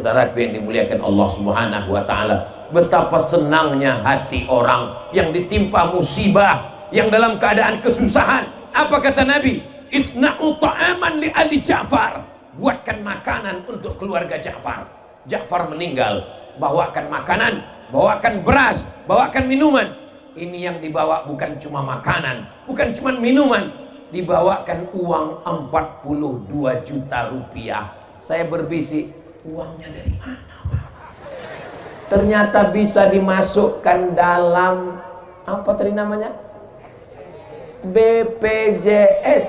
saudaraku yang dimuliakan Allah Subhanahu wa taala, betapa senangnya hati orang yang ditimpa musibah, yang dalam keadaan kesusahan. Apa kata Nabi? Isna'u ta'aman li ali Ja'far. Buatkan makanan untuk keluarga Ja'far. Ja'far meninggal, bawakan makanan, bawakan beras, bawakan minuman. Ini yang dibawa bukan cuma makanan, bukan cuma minuman, dibawakan uang 42 juta rupiah. Saya berbisik, uangnya dari mana? Ternyata bisa dimasukkan dalam apa tadi namanya? BPJS,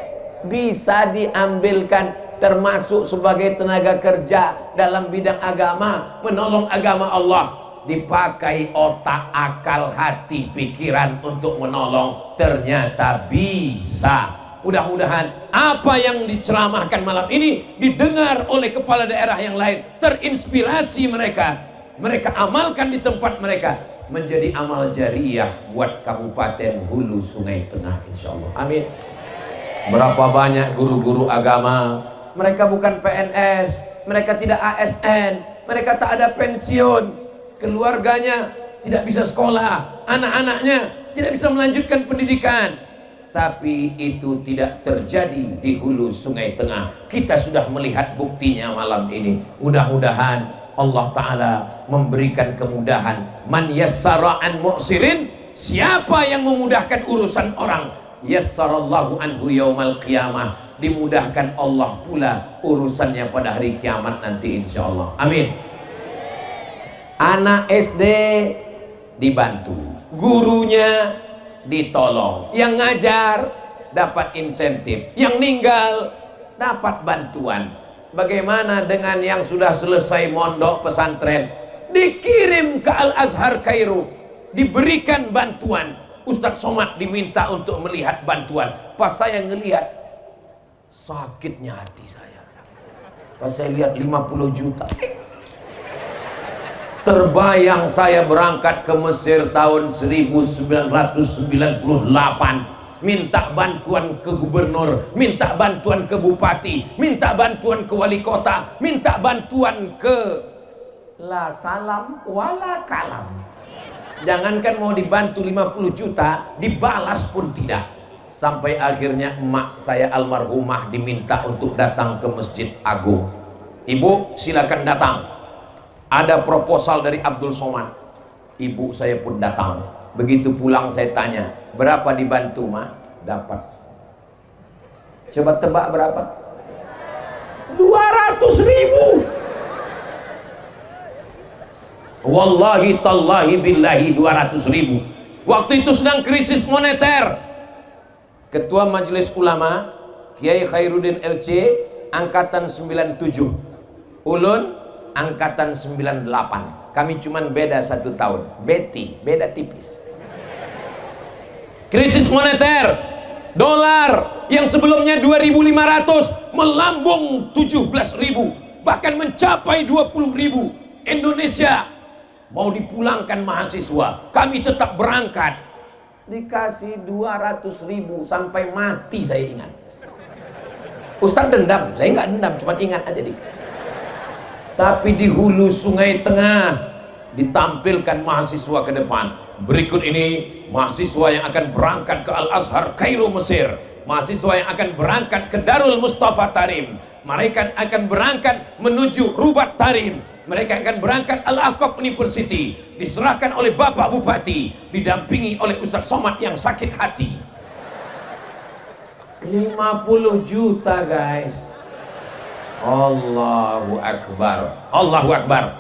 bisa diambilkan, termasuk sebagai tenaga kerja dalam bidang agama, menolong agama Allah. Dipakai otak, akal, hati, pikiran untuk menolong, ternyata bisa. Mudah-mudahan apa yang diceramahkan malam ini didengar oleh kepala daerah yang lain, terinspirasi mereka, mereka amalkan di tempat mereka, menjadi amal jariah buat Kabupaten Hulu Sungai Tengah, insya Allah. Amin. Berapa banyak guru-guru agama, mereka bukan PNS, mereka tidak ASN, mereka tak ada pensiun, keluarganya tidak bisa sekolah, anak-anaknya tidak bisa melanjutkan pendidikan, tapi itu tidak terjadi di Hulu Sungai Tengah. Kita sudah melihat buktinya malam ini. Mudah-mudahan Allah Ta'ala memberikan kemudahan. Man yassara an mu'sirin, siapa yang memudahkan urusan orang, yassarallahu anhu yaumal qiyamah, dimudahkan Allah pula urusannya pada hari kiamat nanti, insya Allah. Amin. Anak SD dibantu, gurunya ditolong, yang ngajar dapat insentif, yang ninggal dapat bantuan. Bagaimana dengan yang sudah selesai mondok pesantren, dikirim ke Al-Azhar Kairo, diberikan bantuan. Ustadz Somad diminta untuk melihat bantuan. Pas saya ngelihat, sakitnya hati saya. Pas saya lihat 50 juta, terbayang saya berangkat ke Mesir tahun 1998, minta bantuan ke gubernur, minta bantuan ke bupati, minta bantuan ke wali kota, minta bantuan ke la salam wala kalam. Jangankan mau dibantu 50 juta, dibalas pun tidak. Sampai akhirnya emak saya almarhumah diminta untuk datang ke Masjid Agung. Ibu silakan datang, ada proposal dari Abdul Somad. Ibu saya pun datang. Begitu pulang saya tanya, berapa dibantu, Ma? Dapat. Coba tebak berapa? 200.000. Wallahi tallahi billahi 200.000. Waktu itu sedang krisis moneter. Ketua Majelis Ulama Kiai Khairuddin LC angkatan 97, Ulun angkatan 98. Kami cuman beda 1 tahun. Beda tipis. Krisis moneter, dolar yang sebelumnya 2.500 melambung 17.000, bahkan mencapai 20.000. Indonesia mau dipulangkan mahasiswa, kami tetap berangkat. Dikasih 200.000 sampai mati, saya ingat. Ustadz dendam, saya nggak dendam, cuma ingat aja dikit. Tapi di Hulu Sungai Tengah ditampilkan mahasiswa ke depan. Berikut ini mahasiswa yang akan berangkat ke Al-Azhar Kairo Mesir, mahasiswa yang akan berangkat ke Darul Mustafa Tarim, mereka akan berangkat menuju Rubat Tarim, mereka akan berangkat Al-Ahqaf University, diserahkan oleh Bapak Bupati, didampingi oleh Ustadz Somad yang sakit hati. 50 juta guys. Allahu Akbar, Allahu Akbar.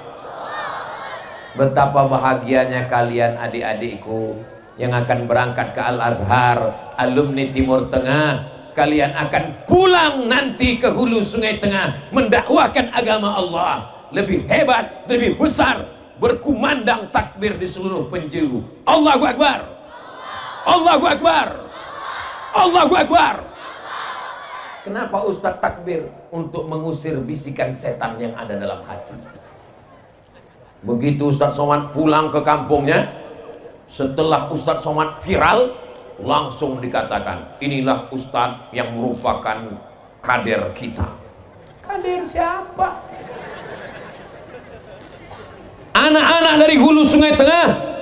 Betapa bahagianya kalian adik-adikku yang akan berangkat ke Al-Azhar, alumni Timur Tengah. Kalian akan pulang nanti ke Hulu Sungai Tengah mendakwahkan agama Allah. Lebih hebat, lebih besar, berkumandang takbir di seluruh penjuru. Allahu Akbar, Allahu Akbar, Allahu Akbar. Kenapa Ustadz takbir? Untuk mengusir bisikan setan yang ada dalam hati. Begitu Ustadz Somad pulang ke kampungnya, setelah Ustadz Somad viral, langsung dikatakan, inilah Ustadz yang merupakan kader kita. Kader siapa?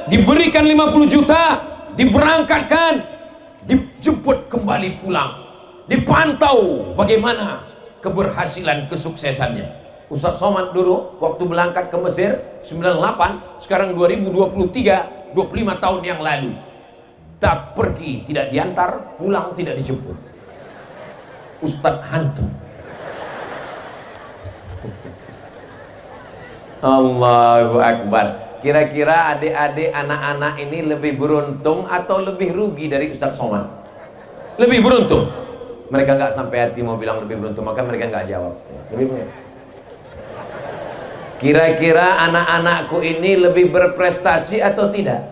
diberikan 50 juta, diberangkatkan, dijemput kembali pulang, dipantau bagaimana keberhasilan kesuksesannya. Ustaz Somad dulu waktu berangkat ke Mesir 98, sekarang 2023, 25 tahun yang lalu, tak pergi tidak diantar, pulang tidak dijemput. Ustaz hantu. Allahu Akbar. Kira-kira adik-adik anak-anak ini lebih beruntung atau lebih rugi dari Ustaz Somad? Lebih beruntung. Mereka nggak sampai hati mau bilang lebih beruntung, maka mereka nggak jawab. Lebih beruntung. Kira-kira anak-anakku ini lebih berprestasi atau tidak?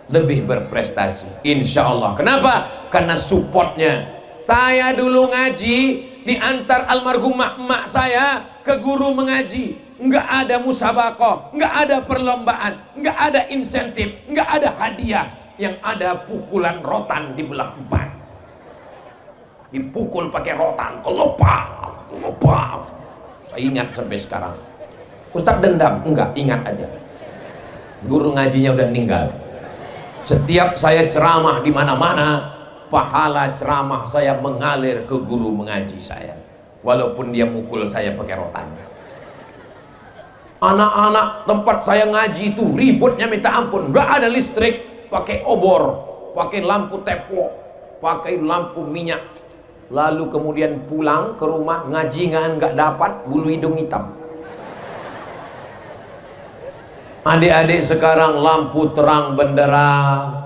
Lebih berprestasi, insya Allah. Kenapa? Karena supportnya. Saya dulu ngaji diantar almarhumah emak saya ke guru mengaji, nggak ada musabakoh, nggak ada perlombaan, nggak ada insentif, nggak ada hadiah. Yang ada pukulan rotan dibelah 4, dipukul pakai rotan, kelopak. Saya ingat sampai sekarang. Ustadz dendam? Enggak, ingat aja. Guru ngajinya udah meninggal. Setiap saya ceramah di mana-mana, pahala ceramah saya mengalir ke guru mengaji saya, walaupun dia mukul saya pakai rotan. Anak-anak tempat saya ngaji itu ributnya minta ampun, nggak ada listrik, pakai obor, pakai lampu teplok, pakai lampu minyak. Lalu kemudian pulang ke rumah ngaji nggak dapat, bulu hidung hitam. Adik-adik sekarang lampu terang benderang,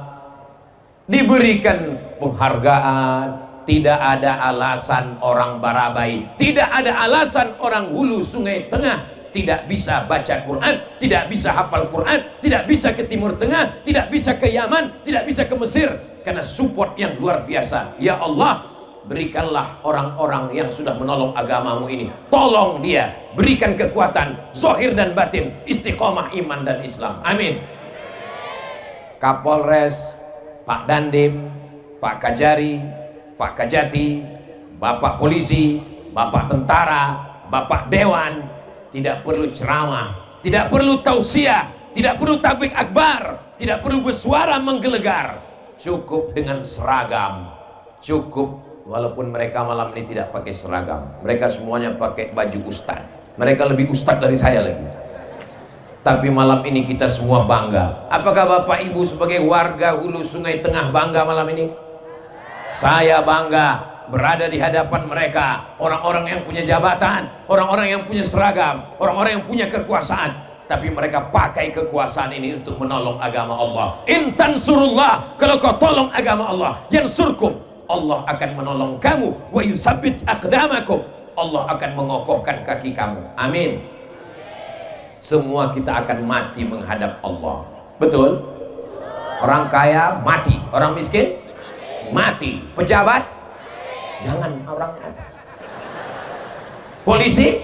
diberikan penghargaan. Tidak ada alasan orang Barabai, tidak ada alasan orang Hulu Sungai Tengah tidak bisa baca Quran, tidak bisa hafal Quran, tidak bisa ke Timur Tengah, tidak bisa ke Yaman, tidak bisa ke Mesir, karena support yang luar biasa. Ya Allah, berikanlah orang-orang yang sudah menolong agamamu ini, tolong dia, berikan kekuatan zahir dan batin, istiqomah iman dan Islam, amin. Kapolres, Pak Dandim, Pak Kajari, Pak Kajati, Bapak Polisi, Bapak Tentara, Bapak Dewan, tidak perlu ceramah, tidak perlu tausiah, tidak perlu tablik akbar, tidak perlu bersuara menggelegar, cukup dengan seragam, cukup. Walaupun mereka malam ini tidak pakai seragam, mereka semuanya pakai baju ustad, mereka lebih ustad dari saya lagi. Tapi malam ini kita semua bangga. Apakah Bapak Ibu sebagai warga Hulu Sungai Tengah bangga malam ini? Saya bangga berada di hadapan mereka, orang-orang yang punya jabatan, orang-orang yang punya seragam, orang-orang yang punya kekuasaan, tapi mereka pakai kekuasaan ini untuk menolong agama Allah. In tansurullah, kalau kau tolong agama Allah, yansurkum, Allah akan menolong kamu. Wa yusabbit aqdamakum, Allah akan mengokohkan kaki kamu. Amin. Semua kita akan mati menghadap Allah. Betul? Orang kaya mati, orang miskin mati, pejabat jangan, orang ada. Polisi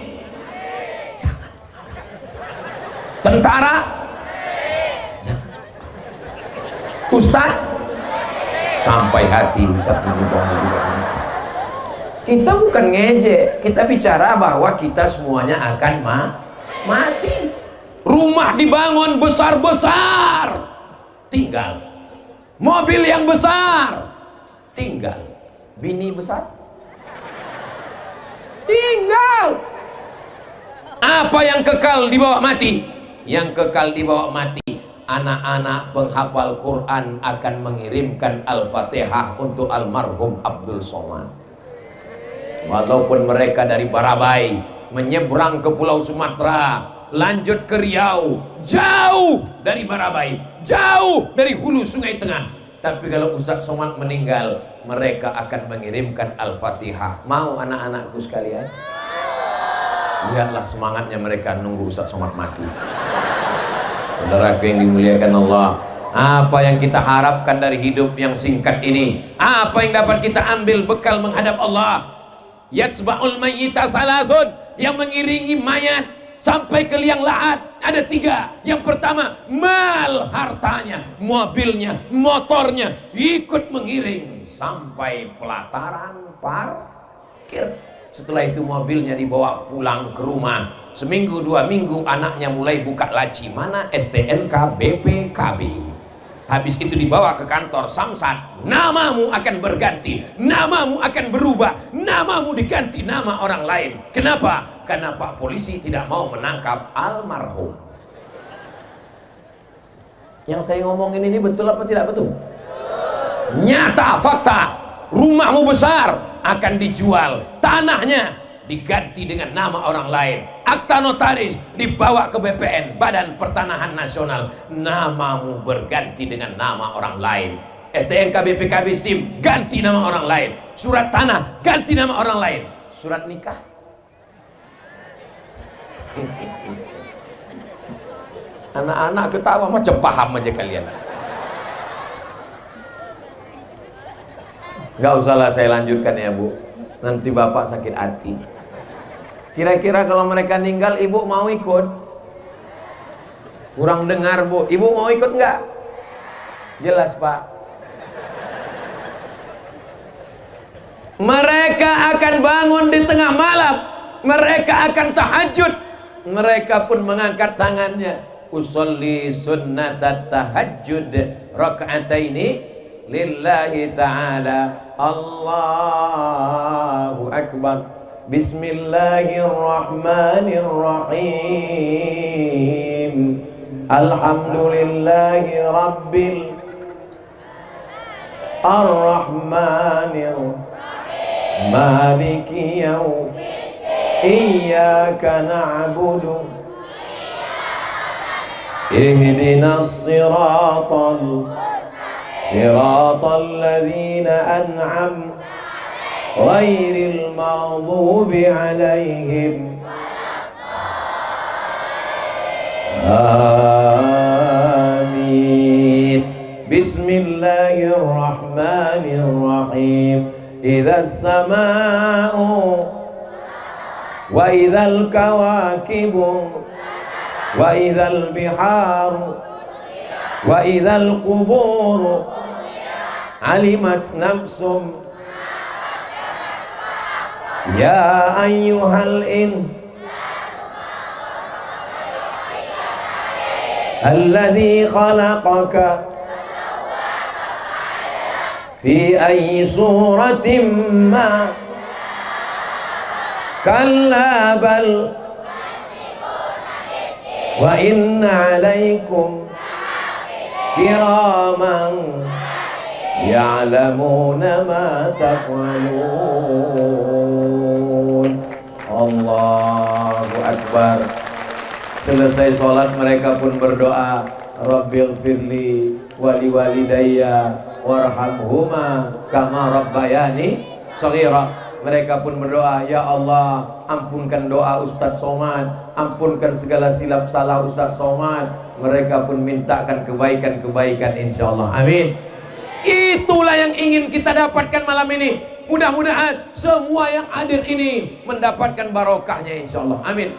jangan, tentara jangan, ustaz sampai hati ustaz ini. Kita bukan ngejek, kita bicara bahwa kita semuanya akan mati. Rumah dibangun besar-besar, tinggal. Mobil yang besar, tinggal. Bini besar, tinggal. Apa yang kekal dibawa mati? Yang kekal dibawa mati, anak-anak penghafal Quran akan mengirimkan Al-Fatihah untuk almarhum Abdul Somad. Walaupun mereka dari Barabai menyeberang ke Pulau Sumatera, lanjut ke Riau, jauh dari Barabai, jauh dari Hulu Sungai Tengah, tapi kalau Ustaz Somad meninggal, mereka akan mengirimkan Al-Fatihah. Mau anak-anakku sekalian? Lihatlah semangatnya mereka nunggu Ustaz Somad mati. Saudaraku yang dimuliakan Allah, apa yang kita harapkan dari hidup yang singkat ini? Apa yang dapat kita ambil bekal menghadap Allah? Yatsba'ul mayyita salasun, yang mengiringi mayat sampai ke liang lahat ada 3. Yang pertama, mal, hartanya, mobilnya, motornya ikut mengiring sampai pelataran parkir. Setelah itu mobilnya dibawa pulang ke rumah. Seminggu 2 minggu anaknya mulai buka laci, mana STNK BPKB. Habis itu dibawa ke kantor Samsat, namamu akan berganti, namamu akan berubah, namamu diganti nama orang lain. Kenapa? Karena Pak Polisi tidak mau menangkap almarhum. Yang saya ngomongin ini betul apa tidak betul? Nyata, fakta. Rumahmu besar akan dijual, tanahnya diganti dengan nama orang lain, akta notaris dibawa ke BPN, Badan Pertanahan Nasional, namamu berganti dengan nama orang lain. STNK, BPKB, SIM ganti nama orang lain, surat tanah ganti nama orang lain, surat nikah anak-anak ketawa macam paham aja kalian. Gak usahlah saya lanjutkan ya Bu, nanti bapak sakit hati. Kira-kira kalau mereka meninggal, ibu mau ikut? Kurang dengar Bu, ibu mau ikut nggak? Jelas Pak. Mereka akan bangun di tengah malam, mereka akan tahajud, mereka pun mengangkat tangannya, usolli sunnatat tahajud raka'ataini lillahi ta'ala, Allahu akbar, bismillahirrahmanirrahim, alhamdulillahi rabbil arrahmanir maliki yaum iyyaka na'budu ihdinas siratal ladzina an'am ghairil maghdubi 'alaihim amin. Bismillahirrahmanirrahim. Idzas samaa'u wa idzal kawakibu wa idzal biharu wa idzal quburu alimat nafsum ya ayyuhal alladzi khalaqaka fi ayyi suratin ma kalla bal wa inna alaikum kiraman ya'lamuna ma taf'alun. Allahu akbar. Selesai sholat mereka pun berdoa, Rabbil firli wali walidayya warhamhuma kama rabbayani shaghira. Mereka pun berdoa, ya Allah, ampunkan doa Ustadz Somad, ampunkan segala silap salah Ustadz Somad. Mereka pun mintakan kebaikan-kebaikan insyaallah. Amin. Itulah yang ingin kita dapatkan malam ini. Mudah-mudahan semua yang hadir ini mendapatkan barokahnya insyaallah. Amin.